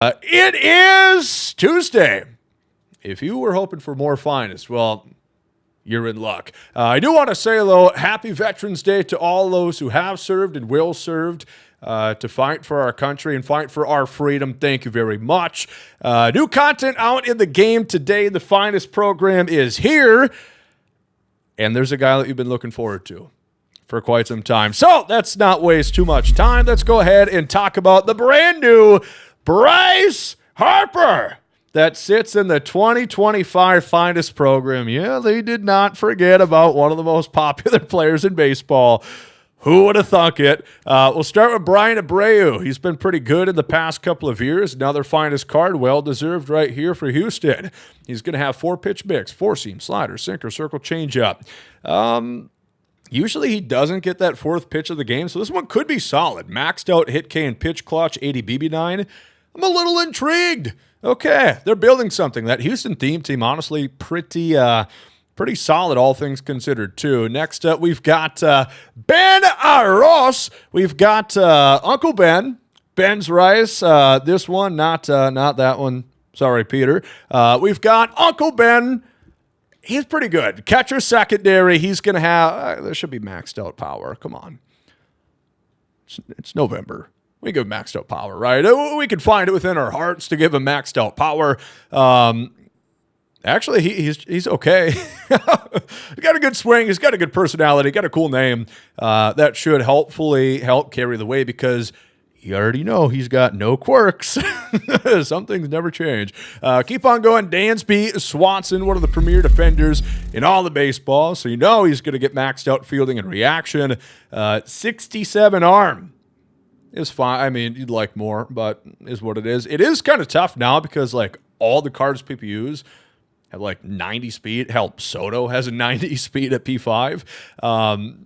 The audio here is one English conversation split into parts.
It is Tuesday. If you were hoping for more finest, well, you're in luck. I do want to say, though, happy Veterans Day to all those who have served and will serve to fight for our country and fight for our freedom. Thank you very much. New content out in the game today. The finest program is here. And there's a guy that you've been looking forward to for quite some time. So let's not waste too much time. Let's go ahead and talk about the brand new Bryce Harper that sits in the 2025 finest program. Yeah, they did not forget about one of the most popular players in baseball. Who would have thunk it? We'll start with Brian Abreu. He's been pretty good in the past couple of years. Another finest card, well-deserved right here for Houston. He's going to have 4-pitch mix, 4-seam, slider, sinker, circle, changeup. Usually he doesn't get that fourth pitch of the game, so this one could be solid. Maxed out hit K and pitch clutch, 80 BB9. I'm a little intrigued. Okay, they're building something. That Houston theme team, honestly, pretty solid, all things considered, too. Next up, we've got Ben Arroz. We've got Uncle Ben, Ben's Rice. This one, not that one. Sorry, Peter. We've got Uncle Ben. He's pretty good. Catcher secondary. He's going to have, there should be maxed out power. Come on. It's November. We give maxed out power, right? We could find it within our hearts to give him maxed out power. Actually, he's okay. He's got a good swing. He's got a good personality. Got a cool name. That should hopefully help carry the way because you already know he's got no quirks. Some things never change. Keep on going. Dansby Swanson, one of the premier defenders in all the baseball. So you know he's going to get maxed out fielding and reaction. 67 arm. Is fine. I mean, you'd like more, but is what it is. It is kind of tough now because, like, all the cards people use have, like, 90 speed. Hell, Soto has a 90 speed at P5.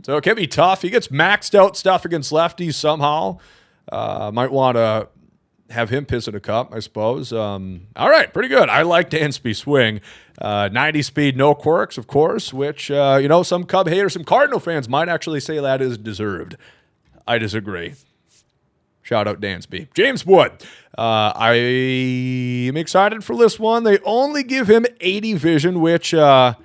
So it can be tough. He gets maxed out stuff against lefties somehow. Might want to have him piss in a cup, I suppose. All right, pretty good. I like Dansby swing. 90 speed, no quirks, of course, which, some Cub haters, some Cardinal fans might actually say that is deserved. I disagree. Shout out Dansby. James Wood. I am excited for this one. They only give him 80 vision, which kind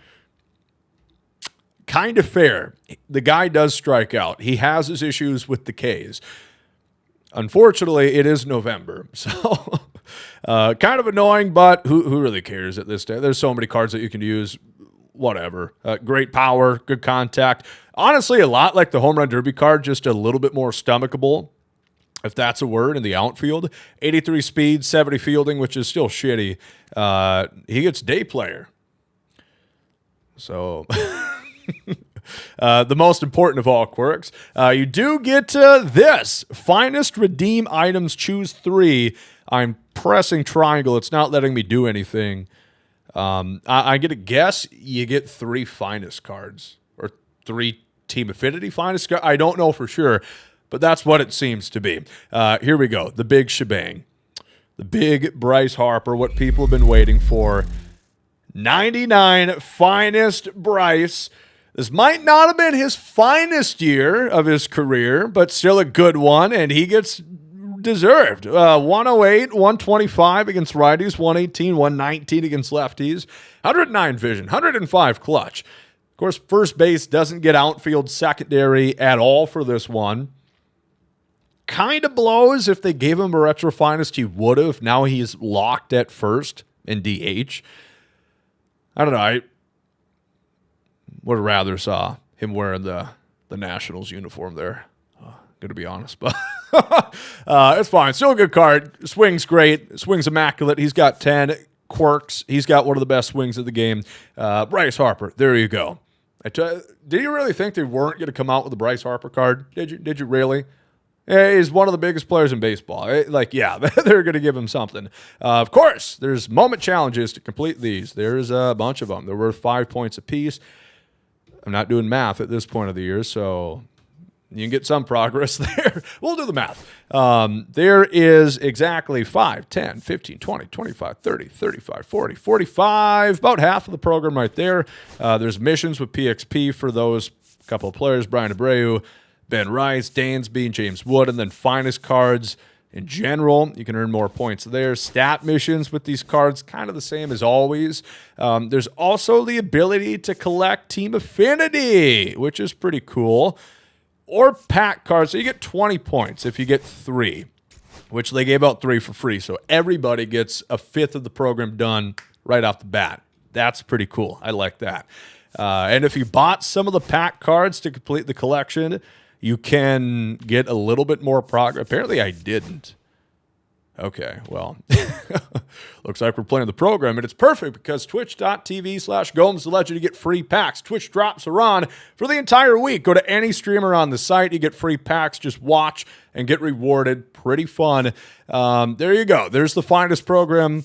of fair. The guy does strike out. He has his issues with the Ks. Unfortunately, it is November. So kind of annoying, but who really cares at this day? There's so many cards that you can use. Whatever. Great power, good contact. Honestly, a lot like the home run derby card, just a little bit more stomachable. If that's a word, in the outfield. 83 speed, 70 fielding, which is still shitty. He gets day player. So, the most important of all quirks. You do get this. Finest redeem items, choose 3. I'm pressing triangle. It's not letting me do anything. I get a guess you get 3 finest cards. Or 3 team affinity finest cards. I don't know for sure. But that's what it seems to be. Here we go. The big shebang. The big Bryce Harper, what people have been waiting for. 99 finest Bryce. This might not have been his finest year of his career, but still a good one, and he gets deserved. 108, 125 against righties, 118, 119 against lefties, 109 vision, 105 clutch. Of course, first base doesn't get outfield secondary at all for this one. Kind of blows if they gave him a retro finest, he would have. Now he's locked at first in DH. I don't know. I would have rather saw him wearing the Nationals uniform there. Gonna be honest, but it's fine. Still a good card. Swing's great. Swing's immaculate. He's got 10 quirks. He's got one of the best swings of the game. Bryce Harper. There you go. Did you really think they weren't going to come out with a Bryce Harper card? Did you really? He's one of the biggest players in baseball. Yeah, they're going to give him something. Of course, there's moment challenges to complete these. There's a bunch of them. They're worth 5 points apiece. I'm not doing math at this point of the year, so you can get some progress there. We'll do the math. There is exactly 5, 10, 15, 20, 25, 30, 35, 40, 45, about half of the program right there. There's missions with PXP for those couple of players, Brian Abreu, Ben Rice, Dansby, and James Wood, and then finest cards in general. You can earn more points there. Stat missions with these cards, kind of the same as always. There's also the ability to collect Team Affinity, which is pretty cool. Or pack cards. So you get 20 points if you get 3, which they gave out 3 for free. So everybody gets a fifth of the program done right off the bat. That's pretty cool. I like that. And if you bought some of the pack cards to complete the collection, you can get a little bit more progress. Apparently I didn't. Okay, well, looks like we're playing the program, and it's perfect because twitch.tv/GomesDaLegend, you get free packs. Twitch drops are on for the entire week. Go to any streamer on the site, you get free packs. Just watch and get rewarded. Pretty fun. There you go. There's the finest program.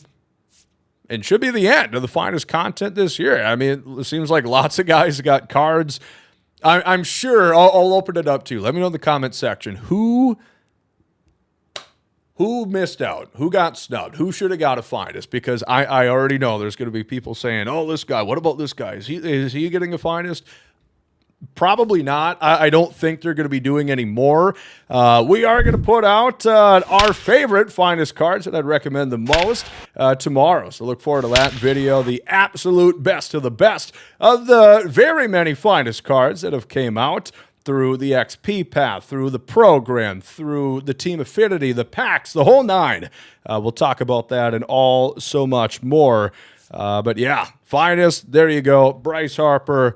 And should be the end of the finest content this year. I mean, it seems like lots of guys got cards. I'm sure I'll open it up to you. Let me know in the comment section who missed out, who got snubbed, who should have got a finest, because I already know there's going to be people saying, oh, this guy, what about this guy? Is he getting a finest? Probably not. I don't think they're going to be doing any more. We are going to put out our favorite finest cards that I'd recommend the most tomorrow. So look forward to that video. The absolute best of the best of the very many finest cards that have came out through the XP path, through the program, through the Team Affinity, the packs, the whole 9. We'll talk about that and all so much more. But yeah, finest, there you go. Bryce Harper,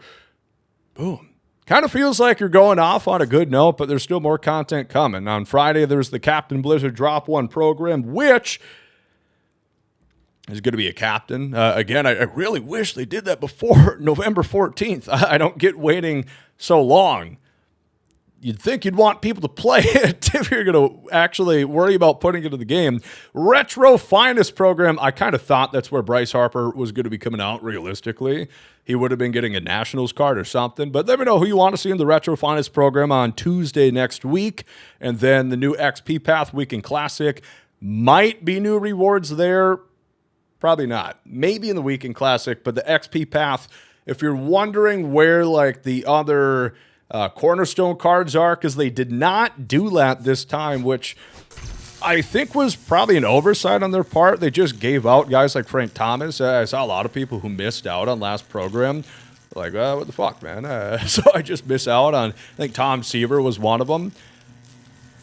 boom. Kind of feels like you're going off on a good note, but there's still more content coming. On Friday, there's the Captain Blizzard Drop 1 program, which is going to be a captain. Again, I really wish they did that before November 14th. I don't get waiting so long. You'd think you'd want people to play it if you're going to actually worry about putting it in the game. Retro Finest program, I kind of thought that's where Bryce Harper was going to be coming out realistically. He would have been getting a Nationals card or something. But let me know who you want to see in the Retro Finest program on Tuesday next week. And then the new XP Path Weekend Classic. Might be new rewards there. Probably not. Maybe in the Weekend Classic. But the XP Path, if you're wondering where like the other cornerstone cards are, because they did not do that this time, which I think was probably an oversight on their part. They just gave out guys like Frank Thomas. I saw a lot of people who missed out on last program. Like, what the fuck, man? So I just miss out on, I think Tom Seaver was one of them.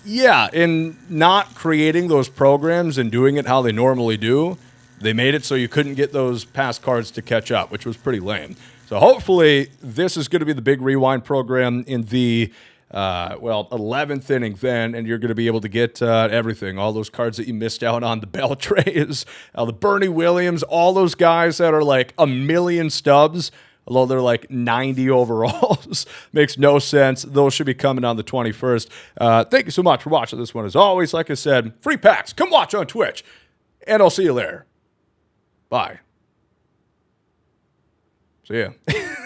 Yeah, in not creating those programs and doing it how they normally do, they made it so you couldn't get those past cards to catch up, which was pretty lame. So hopefully this is going to be the big rewind program in the 11th inning then, and you're going to be able to get everything, all those cards that you missed out on, the Beltrays, the Bernie Williams, all those guys that are like a million stubs, although they're like 90 overalls. Makes no sense. Those should be coming on the 21st. Thank you so much for watching this one. As always, like I said, free packs. Come watch on Twitch, and I'll see you there. Bye. See ya.